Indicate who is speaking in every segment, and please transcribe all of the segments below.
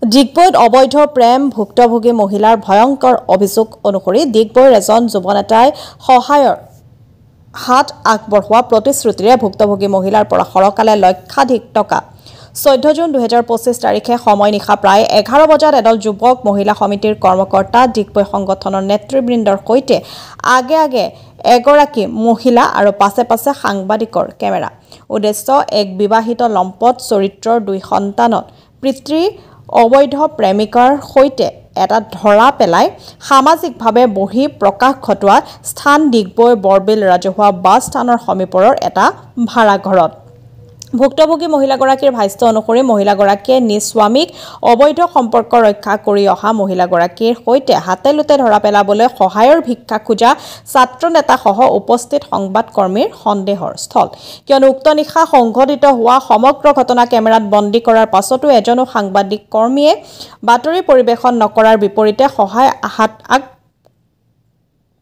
Speaker 1: ডিগবৈত অবৈধ প্ৰেম ভুক্তভোগী মহিলাৰ ভয়ংকৰ অভিযোগ অনুসৰি ডিগবৈৰ এজন যুৱ নেতাই সহায়ৰ হাত আগবঢ়োৱা প্ৰতিশ্ৰুতিৰে ভুক্তভোগী মহিলাৰ পৰা সৰকালে লক্ষাধিক টকা 14 জুন 2025 তাৰিখে সময় নিশা প্ৰায় 11 বজাত এডল যুৱক মহিলা সমিতিৰ কৰ্মকৰ্তা ডিগবৈ সংগঠনৰ নেতৃবৃন্দৰ সৈতে আগে এগৰাকী মহিলা আৰু পাছে সাংবাদিকৰ কেমেৰা উদ্দেশ্য এক বিবাহিত লম্পট চৰিত্ৰৰ 2 সন্তানত পিতৃ অবৈধ প্ৰেমিকাৰ সৈতে এটা ধৰা পেলাই সামাজিকভাৱে বহি প্ৰকাশ ঘটোৱা স্থান ডিগবৈ বৰবিল ৰাজহুৱা বাছ স্থানৰ সমীপৰৰ এটা ভাড়া ঘৰত ভুক্তভোগী মহিলাগৰাকীৰ ভাষ্য অনুসৰি মহিলাগৰাকীয়ে নিজ স্বামীক অবৈধ সম্পৰ্ক ৰক্ষা কৰি অহা মহিলাগৰাকীৰ সৈতে হাতেলুতে ধৰা পেলাবলৈ সহায়ৰ ভিক্ষা খোজা ছাত্ৰ নেতাসহ উপস্থিত সংবাদকৰ্মীৰ সন্দেহৰ স্থল কিয়নো উক্ত নিশা সংঘটিত হোৱা সমগ্ৰ ঘটনা কেমেৰাত বন্দী কৰাৰ পাছতো এজনো সাংবাদিক কৰ্মীয়ে বাতৰি পৰিৱেশন নকৰাৰ বিপৰীতে সহায় হাত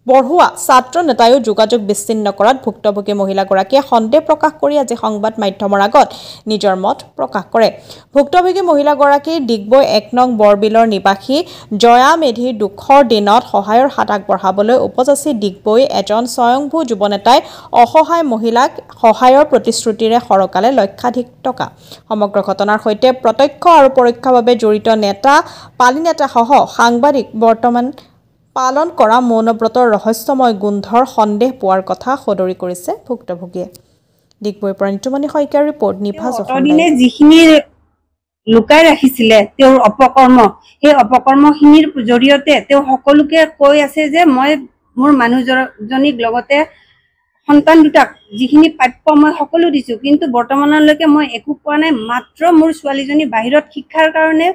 Speaker 1: বঢ়োৱা ছাত্ৰ নেতায়ো যোগাযোগ বিচ্ছিন্ন কৰাত ভুক্তভোগী মহিলাগৰাকীয়ে সন্দেহ প্ৰকাশ কৰি আজি সংবাদ মাধ্যমৰ আগত নিজৰ মত প্ৰকাশ কৰে ভুক্তভোগী মহিলাগৰাকী ডিগবৈ 1 নং বৰবিলৰ নিবাসী জয়া মেধিৰ দুখৰ দিনত সহায়ৰ হাত আগবঢ়াবলৈ উপযাচি ডিগবৈ এজন স্বয়ংভূ যুৱ নেতাই অসহায় মহিলাক সহায়ৰ প্ৰতিশ্ৰুতিৰে সৰকালে লক্ষাধিক টকা সমগ্ৰ ঘটনাৰ সৈতে প্ৰত্যক্ষ আৰু পৰোক্ষভাৱে জড়িত নেতা পালি নেতাসহ সাংবাদিক বৰ্তমান পালন কৰা মৌনব্ৰতৰ ৰহস্যময় গুন্ধৰ সন্দেহ পোৱাৰ কথা সদৰি কৰিছে ভুক্তভোগীয়ে ডিগবৈৰ পৰা নিতুমণি শইকীয়াৰ ৰিপৰ্ট নিভাজ
Speaker 2: অসদিনে যিখিনি লুকাই ৰাখিছিলে তেওঁৰ অপকৰ্ম সেই অপকৰ্মখিনিৰ জৰিয়তে তেওঁ সকলোকে কৈ আছে যে মই মোৰ মানুহজনীক লগতে সন্তান দুটাক যিখিনি প্ৰাপ্য মই সকলো দিছো কিন্তু বৰ্তমানলৈকে মই একো পোৱা নাই মাত্ৰ মোৰ ছোৱালীজনী বাহিৰত শিক্ষাৰ কাৰণে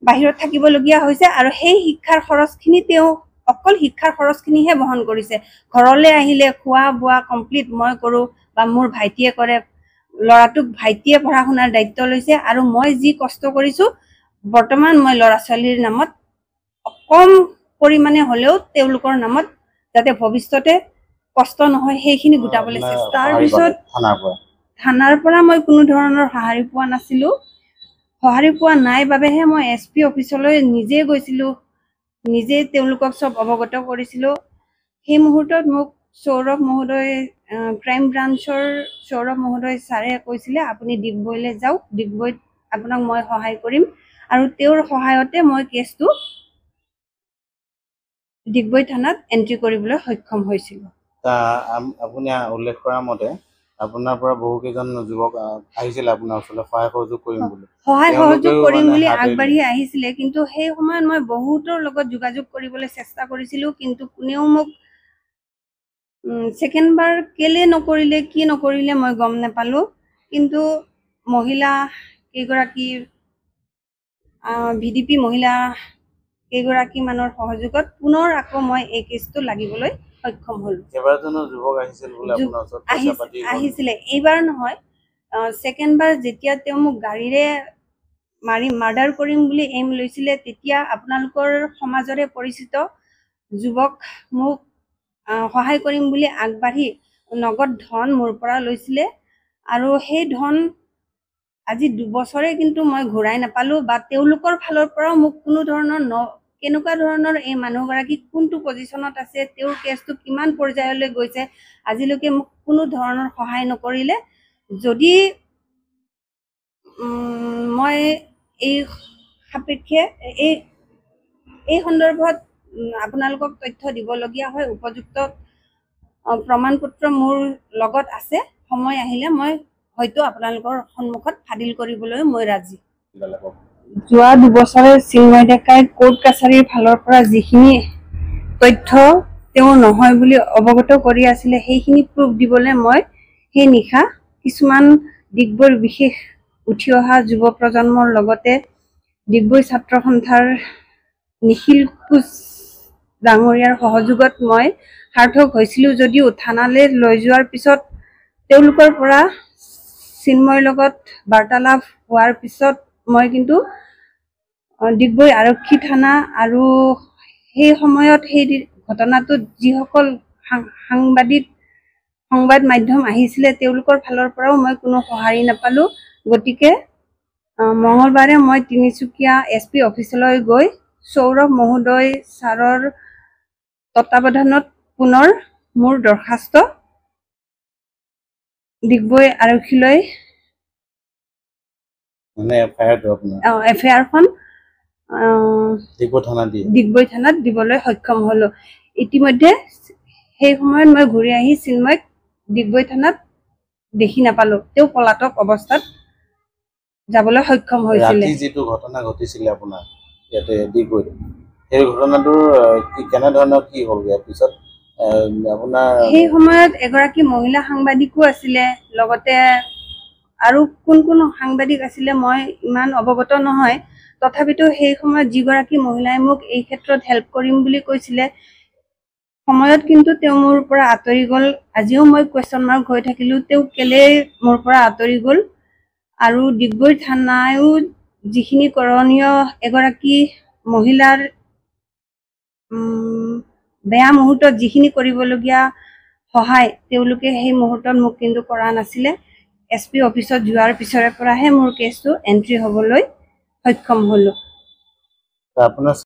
Speaker 2: বাহিৰত থাকিবলগীয়া হৈছে আৰু সেই শিক্ষাৰ খৰচখিনি তেওঁ অকল শিক্ষাৰ খৰচখিনিহে বহন কৰিছে ঘৰলৈ আহিলে খোৱা বোৱা কমপ্লিট মই কৰো বা মোৰ ভাইটিয়ে কৰে লৰাটোক ভাইটিয়ে পঢ়া শুনাৰ দায়িত্ব লৈছে আৰু মই যি কষ্ট কৰিছো বৰ্তমান মই লৰা ছোৱালীৰ নামত কম পৰিমাণে হ'লেও তেওঁলোকৰ নামত যাতে ভৱিষ্যতে কষ্ট নহয় সেইখিনি গোটাবলৈ চেষ্টা তাৰ পিছত থানাৰ পৰা মই কোনো ধৰণৰ সঁহাৰি পোৱা নাছিলো সঁহাৰি পোৱা নাই বাবেহে মই SP অফিচলৈ নিজে গৈছিলো নিজে তেওঁলোকক সব অৱগত কৰিছিলো সেই মুহূৰ্তত মোক সৌৰভ মহোদয় ক্ৰাইম ব্ৰাঞ্চৰ সৌৰভ মহোদয় ছাৰে কৈছিলে আপুনি ডিগবৈলৈ যাওক ডিগবৈত আপোনাক মই সহায় কৰিম আৰু তেওঁৰ সহায়তে মই কেছটো ডিগবৈ থানাত এন্ট্ৰি কৰিবলৈ সক্ষম হৈছিলো
Speaker 3: আপুনি উল্লেখ কৰা মতে আপোনাৰ পৰা বহু কেইজন যুৱক আহিছিল আপোনাৰ ওচৰলৈ সহায় সহযোগ কৰিম বুলি
Speaker 2: আগবাঢ়ি আহিছিলে কিন্তু সেই সময়ত মই বহুতৰ লগত যোগাযোগ কৰিবলৈ চেষ্টা কৰিছিলো কিন্তু কোনেও মোক সেকেন্ড বাৰ কেলে নকৰিলে কি নকৰিলে মই গম নাপালো কিন্তু মহিলা কেইগৰাকী VDP মহিলা কেইগৰাকী মানৰ সহযোগত পুনৰ আকৌ মই এই কেছটো লাগিবলৈ সক্ষম হলো
Speaker 3: কেইবাজনৰ যুৱক আহিছিল বুলি আপোনাৰ ওচৰত পইচা পাতি
Speaker 2: আহিছিলে এইবাৰ নহয় সেকেন্ড বাৰ যেতিয়া তেওঁ মোক গাড়ীৰে মাৰি মাৰ্ডাৰ কৰিম বুলি এম লৈছিলে তেতিয়া আপোনালোকৰ সমাজৰে পৰিচিত যুৱক মোক সহায় কৰিম বুলি আগবাঢ়ি নগদ ধন মোৰ পৰা লৈছিলে আৰু সেই ধন আজি 2 বছৰে কিন্তু মই ঘূৰাই নাপালো বা তেওঁলোকৰ ফালৰ পৰাও মোক কোনো ধৰণৰ কেনেকুৱা ধৰণৰ এই মানুহগৰাকী কোনটো পজিশনত আছে তেওঁৰ কেছটো কিমান পৰ্যায়লৈ গৈছে আজিলৈকে মোক কোনো ধৰণৰ সহায় নকৰিলে যদি মই এই সাপেক্ষে এই সন্দৰ্ভত আপোনালোকক তথ্য দিবলগীয়া হয় উপযুক্ত প্ৰমাণপত্ৰ মোৰ লগত আছে সময় আহিলে মই হয়তো আপোনালোকৰ সন্মুখত ফাদিল কৰিবলৈ মই ৰাজি যোৱা 2 বছৰে চিন্ময় ডেকাই কোৰ্ট কাছাৰীৰ ফালৰ পৰা যিখিনি তথ্য তেওঁ নহয় বুলি অৱগত কৰি আছিলে সেইখিনি প্ৰুফ দিবলৈ মই সেই নিশা কিছুমান ডিগবৈৰ বিশেষ উঠি অহা যুৱ প্ৰজন্মৰ লগতে ডিগবৈ ছাত্ৰ সন্থাৰ নিখিল কোচ ডাঙৰীয়াৰ সহযোগত মই সাৰ্থক হৈছিলো যদিও থানালৈ লৈ যোৱাৰ পিছত তেওঁলোকৰ পৰা চিন্ময়ৰ লগত বাৰ্তালাপ হোৱাৰ পিছত মই কিন্তু ডিগবৈ আৰক্ষী থানা আৰু সেই সময়ত সেই ঘটনাটোত যিসকল সংবাদ মাধ্যম আহিছিলে তেওঁলোকৰ ফালৰ পৰাও মই কোনো সহায় নাপালো গতিকে মঙলবাৰে মই তিনিচুকীয়া SP অফিচলৈ গৈ সৌৰভ মহোদয় ছাৰৰ তত্বাৱধানত পুনৰ মোৰ দৰখাস্ত ডিগবৈ আৰক্ষীলৈ
Speaker 3: মানে
Speaker 2: এফআইআৰখন
Speaker 3: ডিগবৈ
Speaker 2: থানাত দিবলৈ সক্ষম হলো। ইতিমধ্যে সেই সময়ত মই ঘূৰি আহি চিন্ময়ক ডিগবৈ থানাত দেখি নাপালো, তেওঁ পলাতক অৱস্থাত যাবলৈ সক্ষম হৈছিলে।
Speaker 3: ৰাতি যিটো ঘটনা ঘটিছিলে আপোনাৰ ইয়াতে ডিগবৈত, সেই ঘটনাটোৰ কেনে ধৰণৰ কি হ'ল ইয়াৰ পিছত আপোনাৰ?
Speaker 2: সেই সময়ত এগৰাকী মহিলা সাংবাদিকো আছিলে, লগতে আৰু কোন কোন সাংবাদিক আছিলে মই ইমান অৱগত নহয়। তথাপিতো সেই সময়ত যিগৰাকী মহিলাই মোক এই ক্ষেত্ৰত হেল্প কৰিম বুলি কৈছিলে, সময়ত কিন্তু তেওঁ মোৰ পৰা আঁতৰি গ'ল। আজিও মই কুৱেশ্যন মাৰ্ক হৈ থাকিলো, তেওঁ কেলে মোৰ পৰা আঁতৰি গ'ল। আৰু ডিগবৈ থানায়ো যিখিনি কৰণীয় এগৰাকী মহিলাৰ বেয়া মুহূৰ্তত যিখিনি কৰিবলগীয়া সহায় তেওঁলোকে সেই মুহূৰ্তত মোক কিন্তু কৰা নাছিলে। SP অফিচত যোৱাৰ পিছৰে পৰাহে মোৰ কেছটো এন্ট্ৰি হ'বলৈ সক্ষম হলো।
Speaker 3: আপোনাৰ